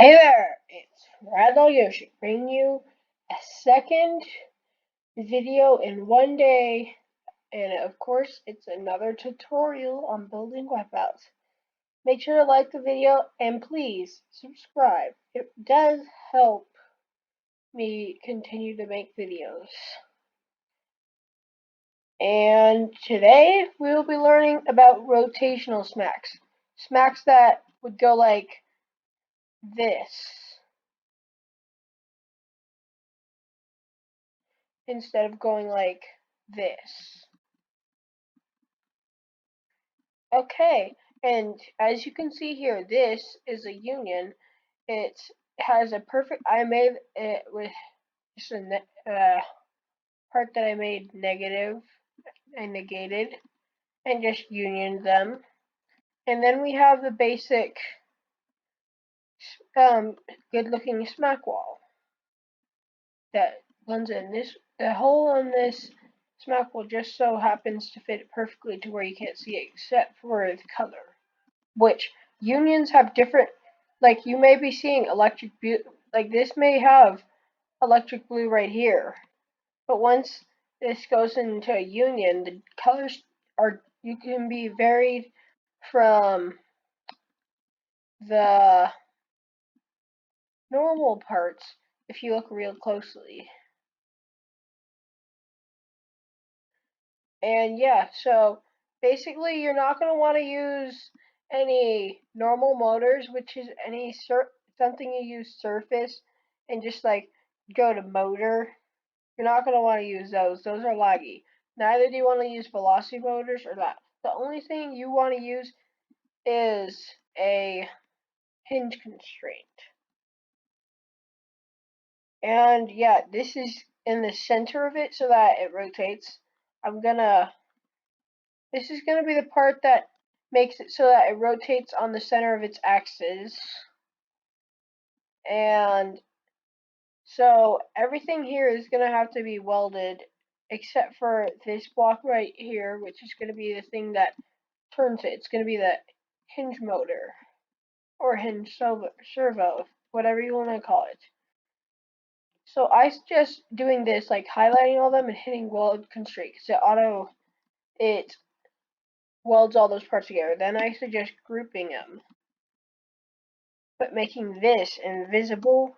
Hey there, it's Randall Yoshi bringing you a second video in one day, and of course it's another tutorial on building Wipeouts. Make sure to like the video and please subscribe. It does help me continue to make videos. And today we will be learning about rotational smacks. Smacks that would go like this instead of going like this. Okay, and as you can see here, this is a union. It has a perfect, I made it with just a part that I made negative and negated and just unioned them. And then we have the basic good looking Smackwall that blends in. The hole on this Smackwall just so happens to fit perfectly to where you can't see it except for the color. Which unions have different, like you may be seeing electric blue, like this may have electric blue right here, but once this goes into a union, the colors you can be varied from the normal parts if you look real closely. And yeah, so basically you're not going to want to use any normal motors, which is something you use surface and just like go to motor. You're not going to want to use those. Those are laggy. Neither do you want to use velocity motors or that. The only thing you want to use is a hinge constraint. And yeah, this is in the center of it so that it rotates. This is gonna be the part that makes it so that it rotates on the center of its axis. And so everything here is gonna have to be welded except for this block right here, which is gonna be the thing that turns it. It's gonna be the hinge motor or hinge servo, whatever you want to call it. So I suggest doing this, like highlighting all them and hitting weld constraint, because it welds all those parts together. Then I suggest grouping them, but making this invisible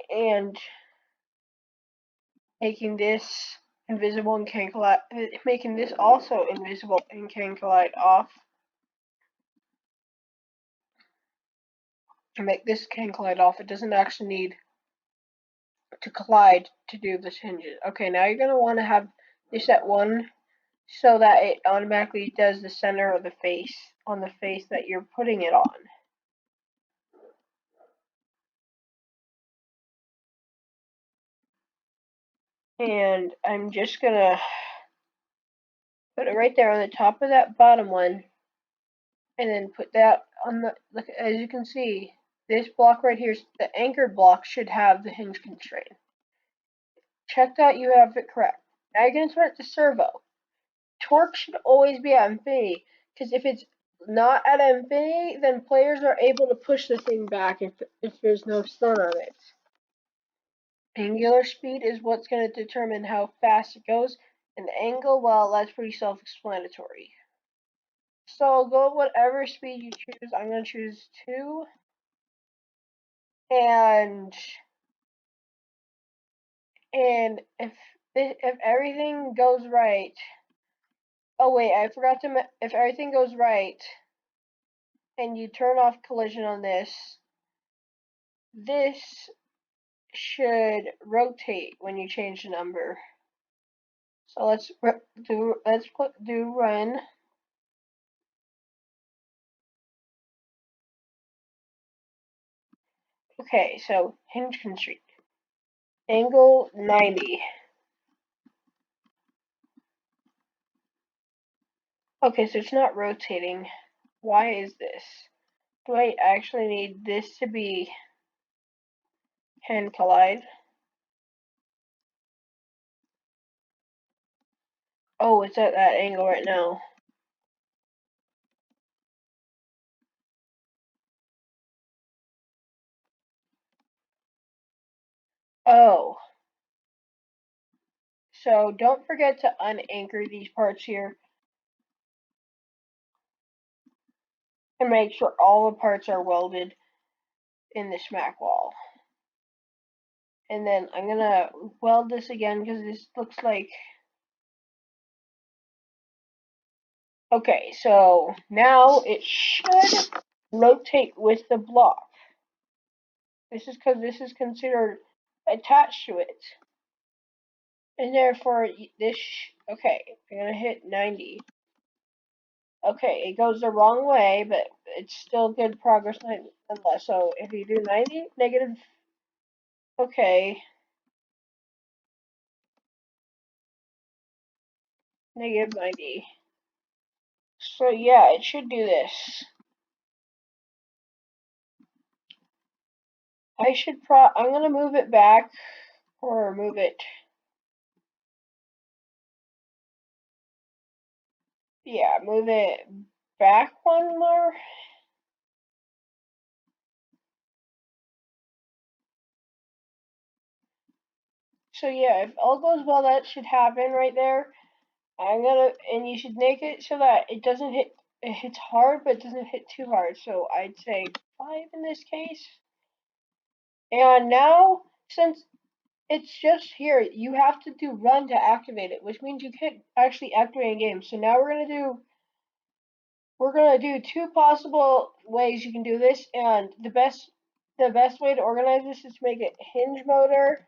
and making this invisible and can collide, making this also invisible and can collide off. To make this can collide off, it doesn't actually need to collide to do this hinges. Okay, now you're going to want to have this at 1 so that it automatically does the center of the face on the face that you're putting it on. And I'm just going to put it right there on the top of that bottom one, and then put that on the, look, as you can see, this block right here, the anchor block should have the hinge constraint. Check that you have it correct. Now you're going to start the servo. Torque should always be at infinity, because if it's not at infinity, then players are able to push the thing back if there's no stun on it. Angular speed is what's going to determine how fast it goes, and the angle, well, that's pretty self-explanatory. So go with whatever speed you choose. I'm going to choose 2. And if everything goes right, oh wait, I forgot to if everything goes right and you turn off collision on this, this should rotate when you change the number. So let's do run. Okay, so hinge constraint. Angle 90. Okay, so it's not rotating. Why is this? Do I actually need this to be can collide? Oh, it's at that angle right now. Oh, so don't forget to unanchor these parts here and make sure all the parts are welded in the Smackwall. And then I'm gonna weld this again because this looks like, okay, so now it should rotate with the block. This is because this is considered attached to it. And therefore, this, okay, I'm gonna hit 90. Okay, it goes the wrong way, but it's still good progress nonetheless. So if you do 90, negative, okay, negative 90. So yeah, it should do this. I'm gonna move it back, or move it, yeah, move it back one more. So yeah, if all goes well, that should happen right there. And you should make it so that it hits hard, but it doesn't hit too hard. So I'd say 5 in this case. And now, since it's just here, you have to do run to activate it, which means you can't actually activate a game. So now we're gonna do two possible ways you can do this, and the best way to organize this is to make it hinge motor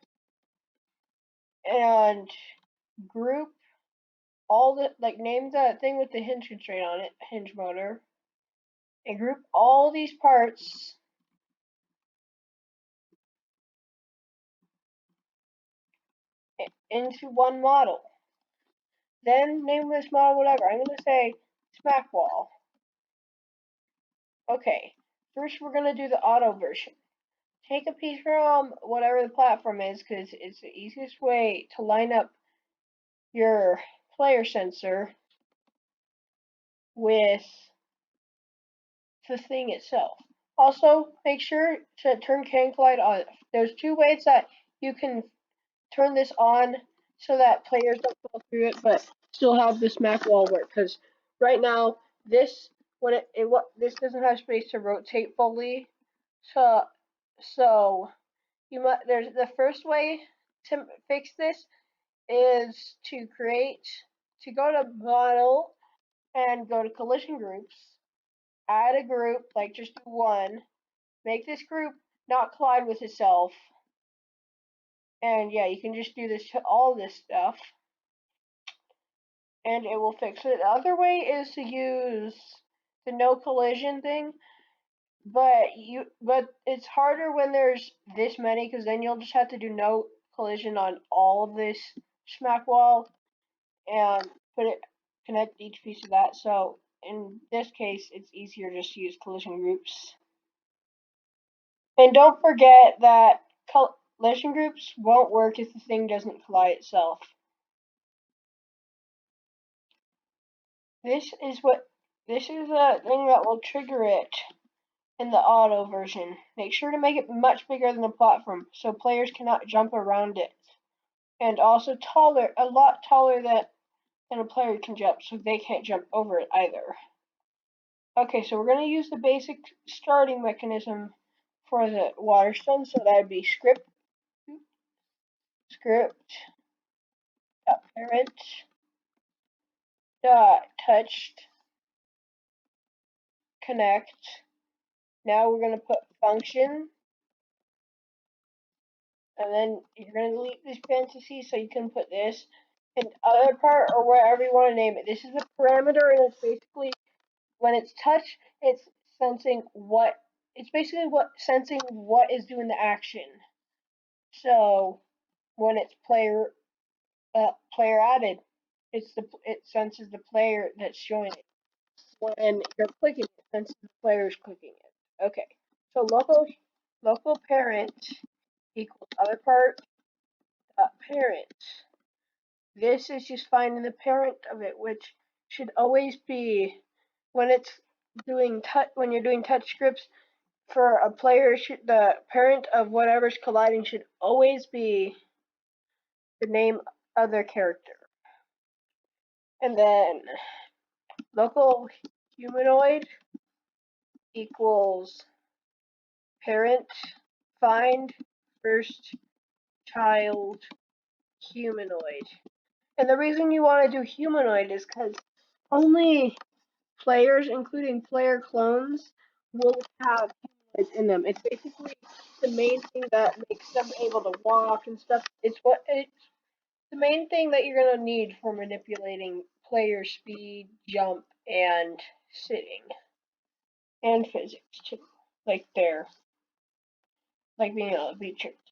and group all the, like, name the thing with the hinge constraint on it, hinge motor, and group all these parts into one model. Then name this model whatever. I'm gonna say Smackwall. Okay, first we're gonna do the auto version. Take a piece from whatever the platform is, because it's the easiest way to line up your player sensor with the thing itself. Also, make sure to turn Can Collide on. There's two ways that you can turn this on so that players don't fall through it, but still have this Mac wall work. Because right now, this when this doesn't have space to rotate fully, so so there's the first way to fix this is to go to model and go to collision groups, add a group, like just one, make this group not collide with itself, and yeah, you can just do this to all this stuff, and it will fix it. The other way is to use the no collision thing, but it's harder when there's this many, because then you'll just have to do no collision on all of this smack wall and put it connect each piece of that. So in this case, it's easier just to use collision groups. And don't forget that collision groups won't work if the thing doesn't collide itself. This is a thing that will trigger it in the auto version. Make sure to make it much bigger than the platform so players cannot jump around it. And also a lot taller than a player can jump, so they can't jump over it either. Okay, so we're going to use the basic starting mechanism for the waterstone, so that would be script parent touched connect. Now we're going to put function, and then you're going to delete this parentheses so you can put this and other part, or whatever you want to name it. This is a parameter, and it's basically when it's touch, it's sensing what is doing the action. So when it's player added, it senses the player that's showing it. When you're clicking it, senses the player is clicking it. Okay, so local parent equals other part parent. This is just finding the parent of it, which should always be when it's when you're doing touch scripts. for a player, the parent of whatever's colliding should always be the name of their character. And then local humanoid equals parent find first child humanoid. And the reason you want to do humanoid is because only players, including player clones, will have humanoids in them. It's basically the main thing that makes them able to walk and stuff. It's the main thing that you're gonna need for manipulating player speed, jump, and sitting, and physics too, like being able to be tricked.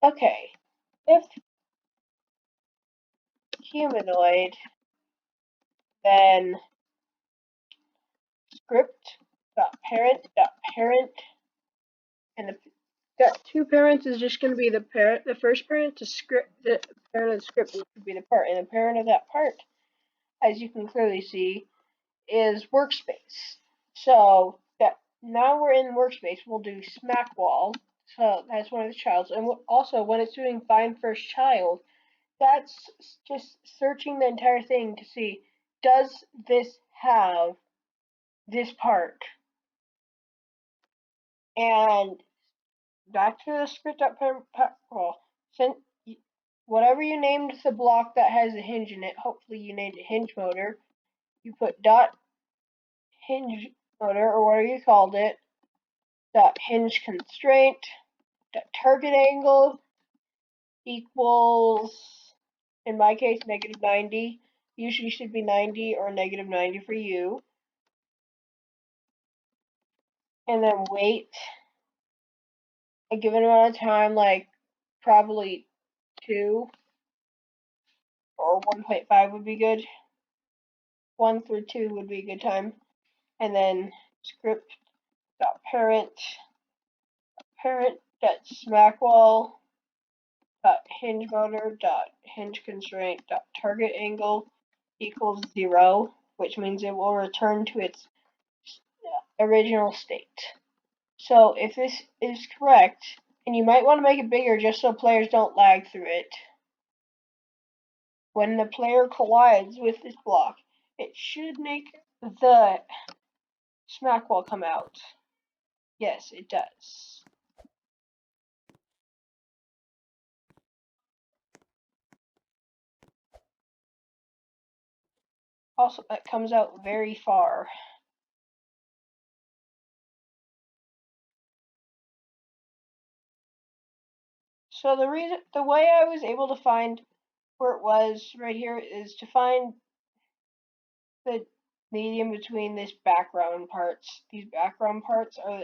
Okay, if humanoid, then script dot parent, and that two parents is just going to be the parent. The first parent to script, the parent of the script, which would be the part, and the parent of that part, as you can clearly see, is workspace. So that now we're in workspace, we'll do Smackwall. So that's one of the childs, and also when it's doing find first child, that's just searching the entire thing to see, does this have this part? And back to the script up, well, since whatever you named the block that has a hinge in it, hopefully you named it hinge motor. You put dot hinge motor, or whatever you called it, dot hinge constraint, dot target angle equals, in my case, -90. Usually should be 90 or -90 for you. And then wait a given amount of time, like probably 2 or 1.5 would be good. 1 through 2 would be a good time. And then script dot parent dot smackwall dot hinge motor dot hinge constraint dot target angle equals 0, which means it will return to its original state. So if this is correct, and you might want to make it bigger just so players don't lag through it, when the player collides with this block, it should make the Smackwall come out. Yes, it does. Also, it comes out very far. So the way I was able to find where it was right here is to find the medium between this background parts. These background parts are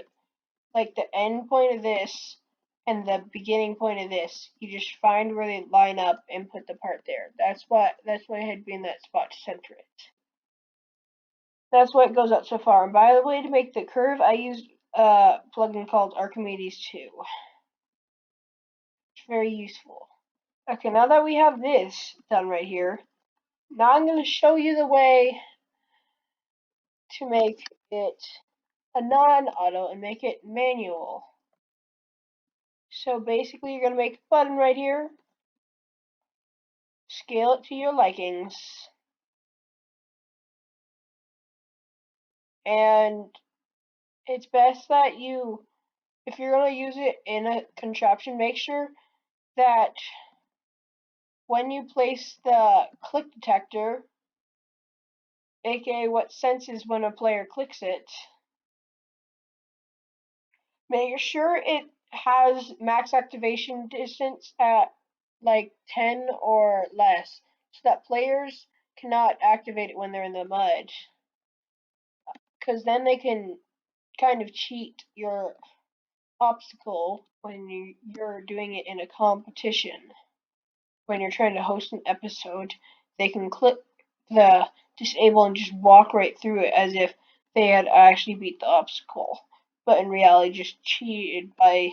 like the end point of this and the beginning point of this. You just find where they line up and put the part there. That's why I had been that spot to center it. That's why it goes out so far. And by the way, to make the curve, I used a plugin called Archimedes 2. It's very useful. Okay, now that we have this done right here, now I'm going to show you the way to make it a non-auto and make it manual. So basically you're going to make a button right here, scale it to your likings, and it's best that you, if you're going to use it in a contraption, make sure that when you place the click detector, aka what senses when a player clicks it, make sure it has max activation distance at like 10 or less, so that players cannot activate it when they're in the mud, because then they can kind of cheat your obstacle when you're doing it in a competition. When you're trying to host an episode, they can click the disable and just walk right through it as if they had actually beat the obstacle, but in reality just cheated by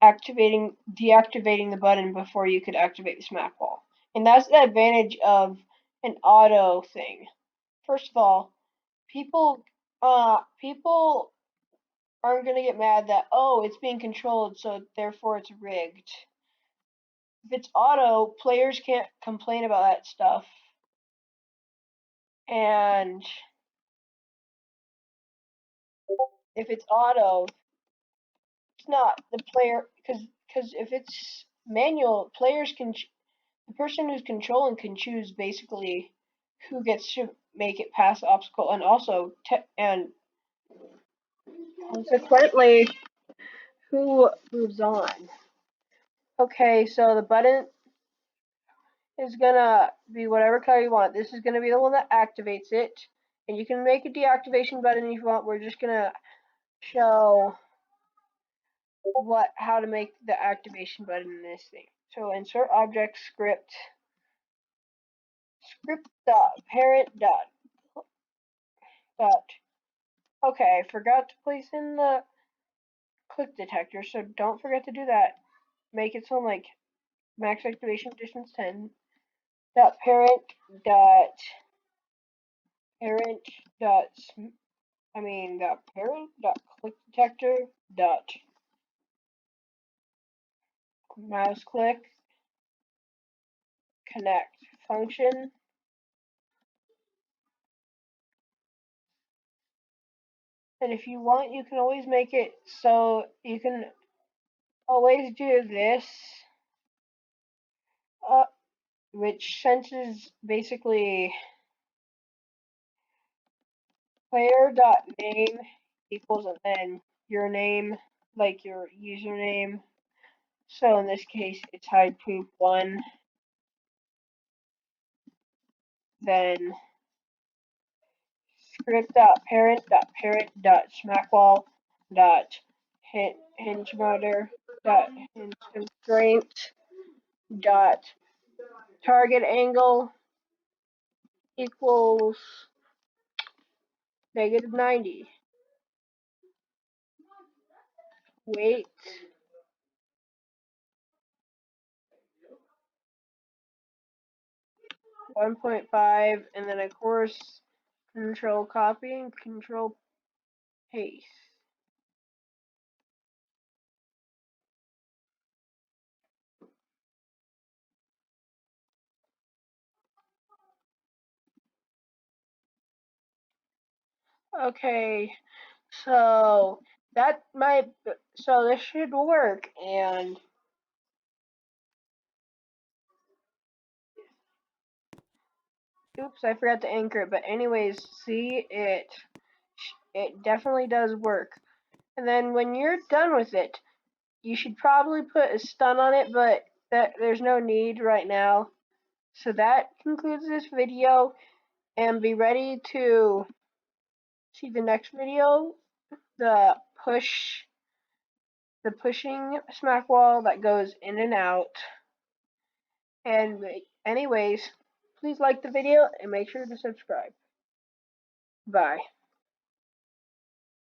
deactivating the button before you could activate the Smackwall. And that's the advantage of an auto thing. First of all, people aren't going to get mad that, oh, it's being controlled, so therefore it's rigged. If it's auto, players can't complain about that stuff. And if it's auto, it's not the player, because if it's manual, players can, the person who's controlling can choose basically who gets to make it past the obstacle, and also and consequently who moves on. Okay, so the button is gonna be whatever color you want. This is gonna be the one that activates it, and you can make a deactivation button if you want. We're just gonna show how to make the activation button in this thing. So insert object script dot parent dot. Okay, I forgot to place in the click detector, so don't forget to do that. Make it sound like max activation distance 10. Dot parent dot parent dot parent dot click detector dot mouse click connect function. And if you want, you can always make it so you can always do this, which senses basically player dot name equals and then your name, like your username. So in this case, it's hide poop 1. Then script.parent.smackwall dot hinge motor dot hinge constraint dot target angle equals -90. Weight 1.5, and then of course control copy and control paste. Okay, so this should work, and oops, I forgot to anchor it, but anyways, see, it definitely does work. And then when you're done with it, you should probably put a stun on it, but there's no need right now. So that concludes this video, and be ready to see the next video, the pushing smack wall that goes in and out. And anyways, please like the video and make sure to subscribe. Bye.